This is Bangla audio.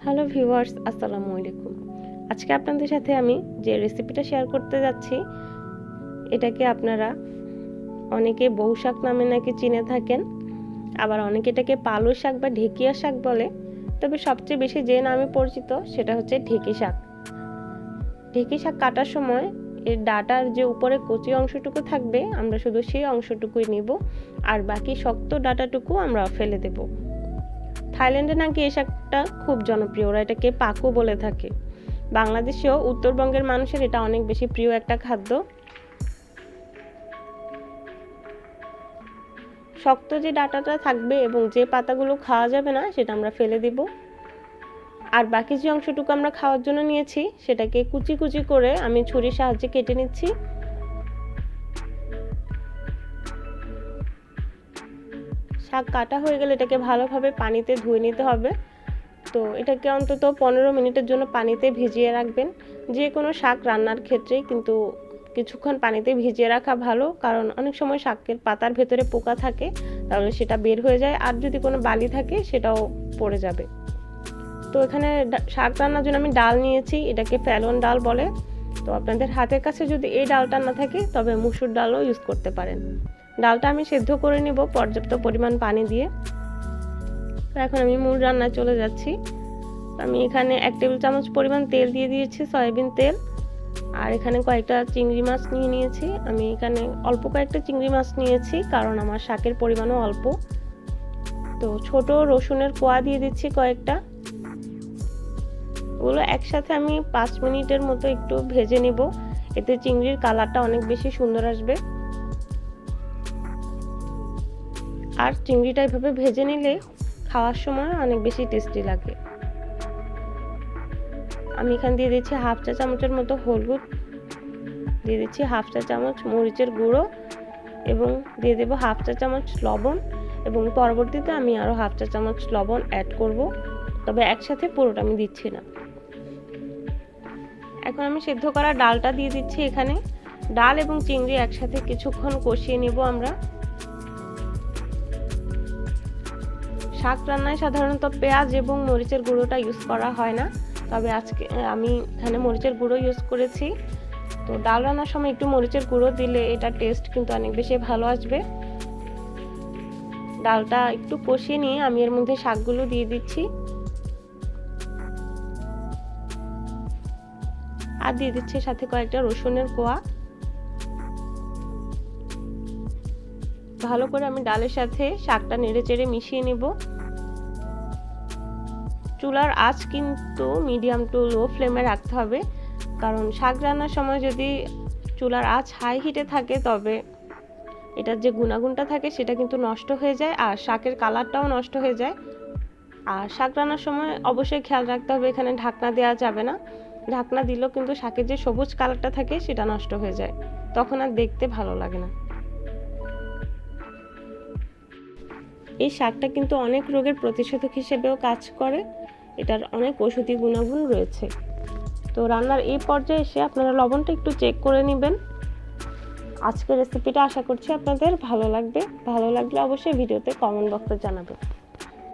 হ্যালো ভিউয়ার্স, আসসালামু আলাইকুম। আজকে আপনাদের সাথে আমি যে রেসিপিটা শেয়ার করতে যাচ্ছি এটাকে আপনারা অনেকে বউ শাক নামে নাকি চিনে থাকেন, আবার অনেকে এটাকে পালং শাক বা ঢেকিয়া শাক বলে। তবে সবচেয়ে বেশি যে নামে পরিচিত সেটা হচ্ছে ঢেকি শাক। ঢেকি শাক কাটার সময় এর ডাঁটার যে উপরে কচি অংশটুকু থাকবে আমরা শুধু সেই অংশটুকুই নিব, আর বাকি শক্ত ডাঁটাটুকু আমরা ফেলে দেব। থাইল্যান্ডে নাকি এই শাকটা খুব জনপ্রিয়, ওরা এটাকে পাকু বলে থাকে। বাংলাদেশেও উত্তরবঙ্গের মানুষের এটা অনেক বেশি প্রিয় একটা খাদ্য। শক্ত যে ডাঁটাটা থাকবে এবং যে পাতাগুলো খাওয়া যাবে না সেটা আমরা ফেলে দিব, আর বাকি যে অংশটুকু আমরা খাওয়ার জন্য নিয়েছি সেটাকে কুচি কুচি করে আমি ছুরির সাহায্যে কেটে নিচ্ছি। শাক কাটা হয়ে গেলে এটাকে ভালোভাবে পানিতে ধুয়ে নিতে হবে। তো এটাকে অন্তত 15 মিনিটের জন্য পানিতে ভিজিয়ে রাখবেন। যে কোনো শাক রান্নার ক্ষেত্রে কিন্তু কিছুক্ষণ পানিতে ভিজিয়ে রাখা ভালো, কারণ অনেক সময় শাকের পাতার ভেতরে পোকা থাকে, তাহলে সেটা বের হয়ে যায়, আর যদি কোনো বালি থাকে সেটাও পড়ে যাবে। তো এখানে শাক রান্নার জন্য আমি ডাল নিয়েছি, এটাকে ফ্যালন ডাল বলে। তো আপনাদের হাতের কাছে যদি এই ডালটা না থাকে তবে মুসুর ডালও ইউজ করতে পারেন। ডালটা আমি সেদ্ধ করে নেব পর্যাপ্ত পরিমাণ পানি দিয়ে। তো এখন আমি মূল রান্নায় চলে যাচ্ছি। আমি এখানে 1 টেবিল চামচ পরিমাণ তেল দিয়ে দিয়েছি, সয়াবিন তেল। আর এখানে কয়েকটা চিংড়ি মাছ নিয়ে নিয়েছি। আমি এখানে অল্প কয়েকটা চিংড়ি মাছ নিয়েছি কারণ আমার শাকের পরিমাণও অল্প। তো ছোট রসুনের কোয়া দিয়ে দিচ্ছি কয়েকটা। ওগুলো একসাথে আমি 5 মিনিটের মতো একটু ভেজে নেব, এতে চিংড়ির কালারটা অনেক বেশি সুন্দর আসবে। আর চিংড়িটা এভাবে ভেজে নিলে খাওয়ার সময় অনেক বেশি টেস্টি লাগে। আমি এখানে দিয়ে দিচ্ছি হাফ চা চামচের মতো হলুদ, দিয়ে দিচ্ছি হাফ চা চামচ মরিচের গুঁড়ো, এবং দিয়ে দেব হাফ চা চামচ লবণ, এবং পরবর্তীতে আমি আরও হাফ চা চামচ লবণ অ্যাড করব, তবে একসাথে পুরোটা আমি দিচ্ছি না। এখন আমি সেদ্ধ করা ডালটা দিয়ে দিচ্ছি এখানে। ডাল এবং চিংড়ি একসাথে কিছুক্ষণ কষিয়ে নেব আমরা। শাক রান্নায় সাধারণত পেঁয়াজ এবং মরিচের গুঁড়োটা ইউজ করা হয় না, তবে আজকে আমি এখানে মরিচের গুঁড়ো ইউজ করেছি। তো ডাল রান্নার সময় একটু মরিচের গুঁড়ো দিলে এটা টেস্ট কিন্তু অনেক বেশি ভালো আসবে। ডালটা একটু কষিয়ে নিয়ে আমি এর মধ্যে শাকগুলো দিয়ে দিচ্ছি, আর দিয়ে দিচ্ছি সাথে কয়েকটা রসুনের কোয়া। ভালো করে আমি ডালের সাথে শাকটা নেড়েচেড়ে মিশিয়ে নেব। চুলার আঁচ কিন্তু মিডিয়াম টু লো ফ্লেমে রাখতে হবে, কারণ শাক রান্নার সময় যদি চুলার আঁচ হাই হিটে থাকে তবে এটার যে গুণাগুণটা থাকে সেটা কিন্তু নষ্ট হয়ে যায়, আর শাকের কালারটাও নষ্ট হয়ে যায়। আর শাক রান্নার সময় অবশ্যই খেয়াল রাখতে হবে এখানে ঢাকনা দেওয়া যাবে না। ঢাকনা দিলেও কিন্তু শাকের যে সবুজ কালারটা থাকে সেটা নষ্ট হয়ে যায়, তখন আর দেখতে ভালো লাগে না। এই শাকটা কিন্তু অনেক রোগের প্রতিষেধক হিসেবেও কাজ করে, এটার অনেক ঔষধি গুণাগুণ রয়েছে। তো রান্নার এই পর্যায়ে এসে আপনারা লবণটা একটু চেক করে নেবেন। আজকের রেসিপিটা আশা করছি আপনাদের ভালো লাগবে। ভালো লাগলে অবশ্যই ভিডিওতে কমেন্ট বক্সে জানাবেন।